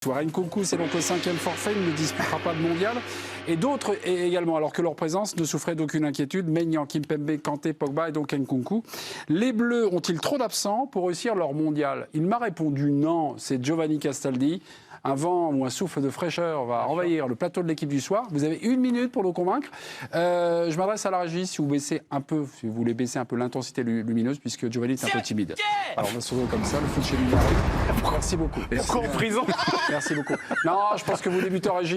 Nkunku, c'est donc le 5e forfait, il ne disputera pas de mondial. Et d'autres également, alors que leur présence ne souffrait d'aucune inquiétude. Maignan, Kimpembe, Kanté, Pogba et donc Nkunku. Les Bleus ont-ils trop d'absents pour réussir leur mondial? Il m'a répondu non, c'est Giovanni Castaldi. Un vent ou un souffle de fraîcheur va envahir le plateau de l'équipe du soir. Vous avez 1 minute pour le convaincre. Je m'adresse à la régie si vous voulez baisser un peu l'intensité lumineuse, puisque Giovanni est un peu timide. Alors on va se retrouver comme ça, le foot chez lui arrive. Merci beaucoup. Pourquoi en prison? Merci beaucoup. Non, je pense que vous débutez en régie.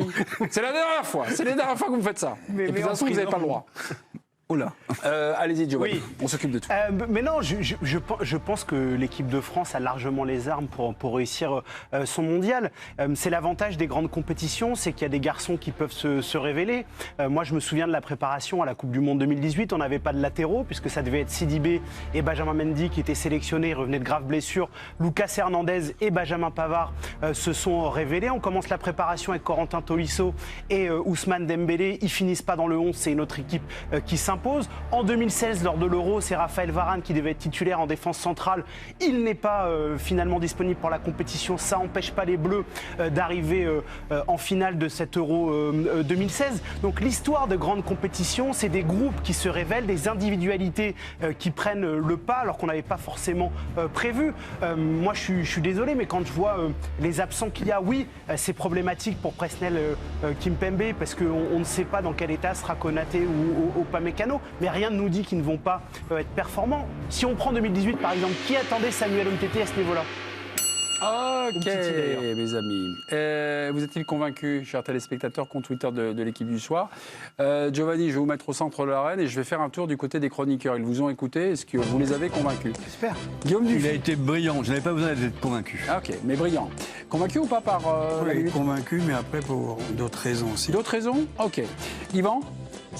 C'est la dernière fois. C'est la dernière fois que vous me faites ça. Et puis de toute façon, vous n'avez pas le droit. Oula. Allez-y, Giovanni. Oui. On s'occupe de tout. Mais non, je pense que l'équipe de France a largement les armes pour réussir son mondial. C'est l'avantage des grandes compétitions, c'est qu'il y a des garçons qui peuvent se révéler. Moi, je me souviens de la préparation à la Coupe du Monde 2018. On n'avait pas de latéraux, puisque ça devait être Sidibé et Benjamin Mendy qui étaient sélectionnés. Ils revenaient de graves blessures. Lucas Hernandez et Benjamin Pavard se sont révélés. On commence la préparation avec Corentin Tolisso et Ousmane Dembélé. Ils finissent pas dans le 11. C'est une autre équipe qui s'impose. En 2016, lors de l'Euro, c'est Raphaël Varane qui devait être titulaire en défense centrale. Il n'est pas finalement disponible pour la compétition. Ça n'empêche pas les Bleus d'arriver en finale de cet Euro 2016. Donc l'histoire de grandes compétitions, c'est des groupes qui se révèlent, des individualités qui prennent le pas alors qu'on n'avait pas forcément prévu. Moi, je suis désolé, mais quand je vois les absents qu'il y a, oui, c'est problématique pour Presnel Kimpembe parce qu'on ne sait pas dans quel état sera Konaté ou Upamecano. Mais rien ne nous dit qu'ils ne vont pas être performants. Si on prend 2018 par exemple, qui attendait Samuel Umtiti à ce niveau-là? Ok, mes amis. Vous êtes-il convaincus, chers téléspectateurs, compte Twitter de l'équipe du soir? Giovanni, je vais vous mettre au centre de l'arène et je vais faire un tour du côté des chroniqueurs. Ils vous ont écouté. Est-ce que vous les avez convaincus? J'espère. Guillaume Dufy. Il a été brillant. Je n'avais pas besoin d'être convaincu. Ah, ok, mais brillant. Convaincu ou pas par la minute? Convaincu, mais après pour d'autres raisons aussi. D'autres raisons? Ok. Yvan?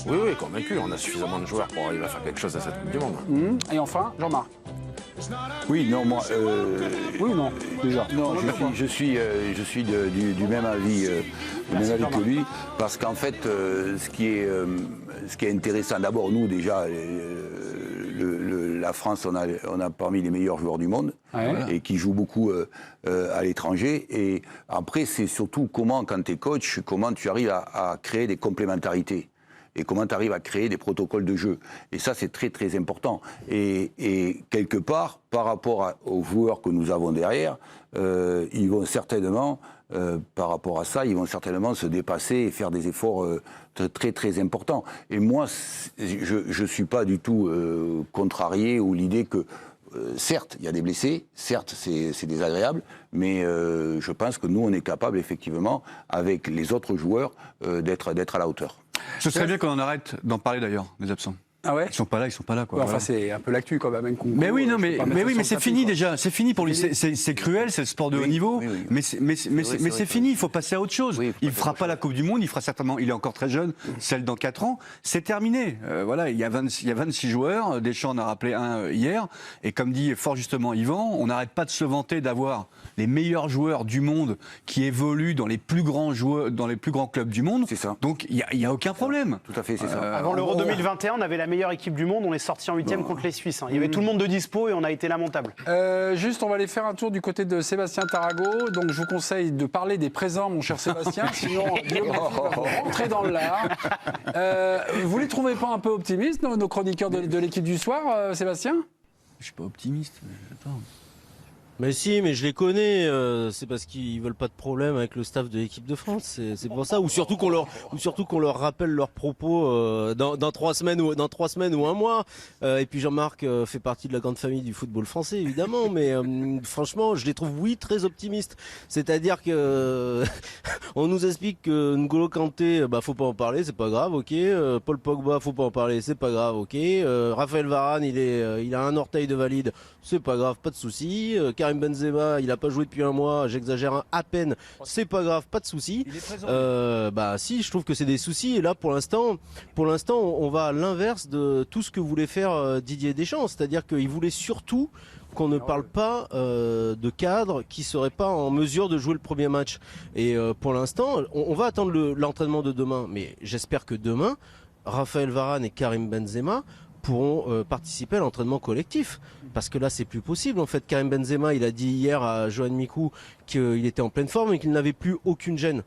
Oui, convaincu. On a suffisamment de joueurs pour arriver à faire quelque chose à cette Coupe du Monde. Et enfin, Jean-Marc? Oui, non, moi. Oui ou non, déjà? Non, je suis du même avis, que lui, parce qu'en fait, ce qui est intéressant, d'abord, nous déjà, la France, on a parmi les meilleurs joueurs du monde, et qui jouent beaucoup à l'étranger. Et après, c'est surtout comment, quand tu es coach, comment tu arrives à créer des complémentarités. Et comment tu arrives à créer des protocoles de jeu. Et ça, c'est très, très important. Et quelque part, par rapport aux joueurs que nous avons derrière, ils vont certainement, par rapport à ça, ils vont certainement se dépasser et faire des efforts très, très importants. Et moi, je ne suis pas du tout contrarié ou l'idée que, certes, il y a des blessés, certes, c'est désagréable, mais je pense que nous, on est capable, effectivement, avec les autres joueurs, d'être à la hauteur. Ce serait bien qu'on en arrête d'en parler d'ailleurs, des absents. Ah ouais? Ils sont pas là, quoi. Ouais, voilà. enfin, c'est un peu l'actu quand même. Mais oui, non, mais c'est fini déjà. C'est fini pour lui. C'est cruel, c'est le sport de haut niveau. Oui. Mais c'est fini. Il faut passer à autre chose. Oui, il fera pas la Coupe du Monde. Il fera certainement. Il est encore très jeune. Celle dans 4 ans. C'est terminé. Voilà. Il y a 26 joueurs. Deschamps en a rappelé un hier. Et comme dit fort justement Yvan, on n'arrête pas de se vanter d'avoir les meilleurs joueurs du monde qui évoluent dans les plus grands clubs du monde. C'est ça. Donc il y a aucun problème. Tout à fait, c'est ça. Avant l'Euro 2021, on avait la meilleure équipe du monde. On est sorti en 8e contre les Suisses. Il y avait tout le monde de dispo et on a été lamentable. Juste, on va aller faire un tour du côté de Sébastien Tarago. Donc, je vous conseille de parler des présents, mon cher Sébastien. Sinon, Guillaume va rentrer dans l'art. Vous les trouvez pas un peu optimistes, nos chroniqueurs de l'équipe du soir, Sébastien? Je suis pas optimiste. Attends. Mais si, mais je les connais. C'est parce qu'ils veulent pas de problème avec le staff de l'équipe de France. C'est pour ça. Ou surtout qu'on leur rappelle leurs propos dans 3 semaines ou un mois. Et puis Jean-Marc fait partie de la grande famille du football français, évidemment. Mais franchement, je les trouve très optimistes. C'est-à-dire que on nous explique que N'Golo Kanté, faut pas en parler, c'est pas grave, ok. Paul Pogba, faut pas en parler, c'est pas grave, ok. Raphaël Varane, il a un orteil de valide, c'est pas grave, pas de souci. Karim Benzema, il a pas joué depuis un mois, j'exagère à peine, c'est pas grave, pas de souci. Si, je trouve que c'est des soucis. Et là, pour l'instant, on va à l'inverse de tout ce que voulait faire Didier Deschamps, c'est-à-dire qu'il voulait surtout qu'on ne parle pas de cadre qui serait pas en mesure de jouer le premier match. Et pour l'instant, on va attendre l'entraînement de demain, mais j'espère que demain, Raphaël Varane et Karim Benzema pourront participer à l'entraînement collectif. Parce que là, c'est plus possible. En fait, Karim Benzema, il a dit hier à Johan Mikou qu'il était en pleine forme et qu'il n'avait plus aucune gêne.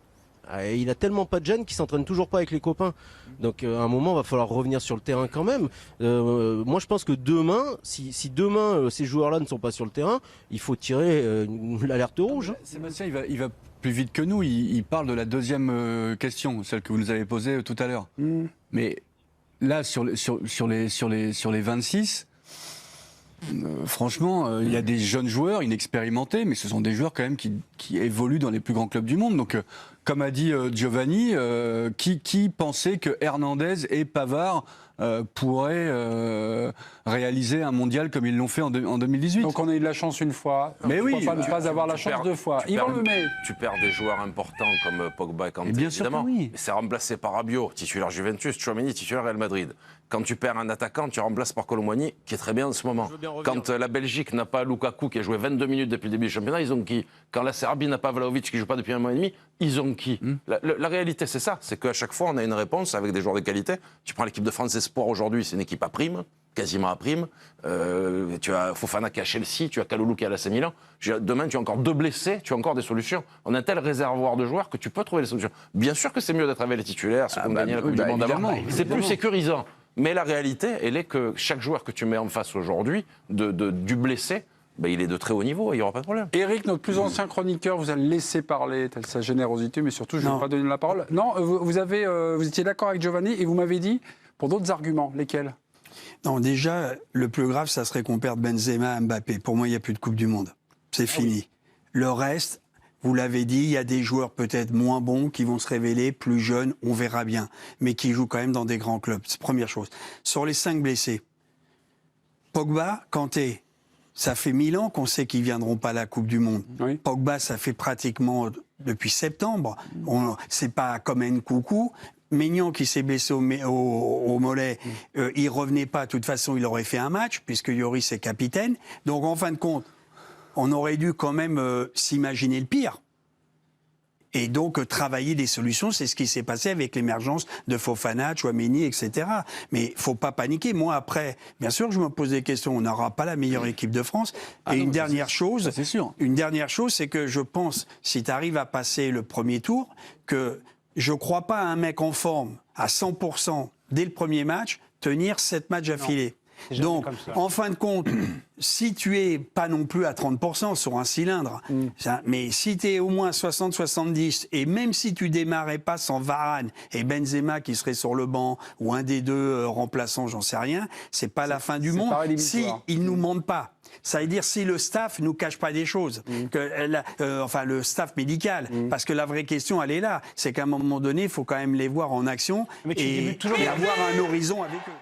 Et il a tellement pas de gêne qu'il s'entraîne toujours pas avec les copains. Donc à un moment, il va falloir revenir sur le terrain quand même. Moi, je pense que demain, si demain ces joueurs-là ne sont pas sur le terrain, il faut tirer l'alerte rouge. Sébastien, il va plus vite que nous. Il parle de la deuxième question, celle que vous nous avez posée tout à l'heure. Mais là, sur les 26. Franchement, il y a des jeunes joueurs inexpérimentés, mais ce sont des joueurs quand même qui évoluent dans les plus grands clubs du monde. Donc, comme a dit Giovanni, qui pensait que Hernandez et Pavard pourraient réaliser un mondial comme ils l'ont fait en 2018. Donc on a eu de la chance une fois. Mais oui, ne pas avoir la chance deux fois. Yvan Lemay. Tu perds des joueurs importants comme Pogba et Kanté, bien sûr évidemment. oui. Mais c'est remplacé par Rabiot, titulaire Juventus, Tchouaméni, titulaire Real Madrid. Quand tu perds un attaquant, tu remplaces par Kolo Muani, qui est très bien en ce moment. Quand la Belgique n'a pas Lukaku, qui a joué 22 minutes depuis le début du championnat, ils ont qui? Quand la Serbie n'a pas Vlahovic, qui joue pas depuis un mois et demi, ils ont qui? La réalité, c'est ça. C'est qu'à chaque fois, on a une réponse avec des joueurs de qualité. Tu prends l'équipe de France Espoir aujourd'hui, c'est une équipe à prime, quasiment à prime. Tu as Fofana qui est à Chelsea, tu as Kalulu qui est à l'AC Milan. Demain, tu as encore 2 blessés, tu as encore des solutions. On a un tel réservoir de joueurs que tu peux trouver des solutions. Bien sûr que c'est mieux d'être avec les titulaires, ceux qui ont gagné la Coupe du Monde avant. C'est plus sécurisant. Mais la réalité, elle est que chaque joueur que tu mets en face aujourd'hui, du blessé, il est de très haut niveau, il n'y aura pas de problème. Eric, notre plus ancien chroniqueur, vous a laissé parler, telle sa générosité, mais surtout, je ne vais pas donner la parole. Non, vous étiez d'accord avec Giovanni et vous m'avez dit, pour d'autres arguments, lesquels? Non, déjà, le plus grave, ça serait qu'on perde Benzema, Mbappé. Pour moi, il n'y a plus de Coupe du Monde. C'est fini. Oui. Le reste, vous l'avez dit, il y a des joueurs peut-être moins bons qui vont se révéler, plus jeunes, on verra bien, mais qui jouent quand même dans des grands clubs. C'est la première chose. Sur les 5 blessés, Pogba, Kanté, ça fait 1000 ans qu'on sait qu'ils ne viendront pas à la Coupe du Monde. Oui. Pogba, ça fait pratiquement depuis septembre. C'est pas comme Nkunku. Maignan qui s'est blessé au mollet, il revenait pas. De toute façon, il aurait fait un match, puisque Lloris est capitaine. Donc, en fin de compte, on aurait dû quand même s'imaginer le pire. Et donc, travailler des solutions, c'est ce qui s'est passé avec l'émergence de Fofana, Tchouaméni, etc. Mais il ne faut pas paniquer. Moi, après, bien sûr que je me pose des questions. On n'aura pas la meilleure équipe de France. Et une dernière chose, c'est que je pense, si tu arrives à passer le premier tour, que je ne crois pas à un mec en forme à 100% dès le premier match tenir 7 matchs affilés. Donc, en fin de compte, si tu es pas non plus à 30% sur un cylindre, mais si tu es au moins 60-70, et même si tu démarrais pas sans Varane et Benzema qui serait sur le banc, ou un des deux remplaçants, j'en sais rien, c'est pas la fin du monde. Si ils nous mentent pas. Ça veut dire si le staff nous cache pas des choses, enfin le staff médical, parce que la vraie question elle est là, c'est qu'à un moment donné, il faut quand même les voir en action et avoir un horizon avec eux.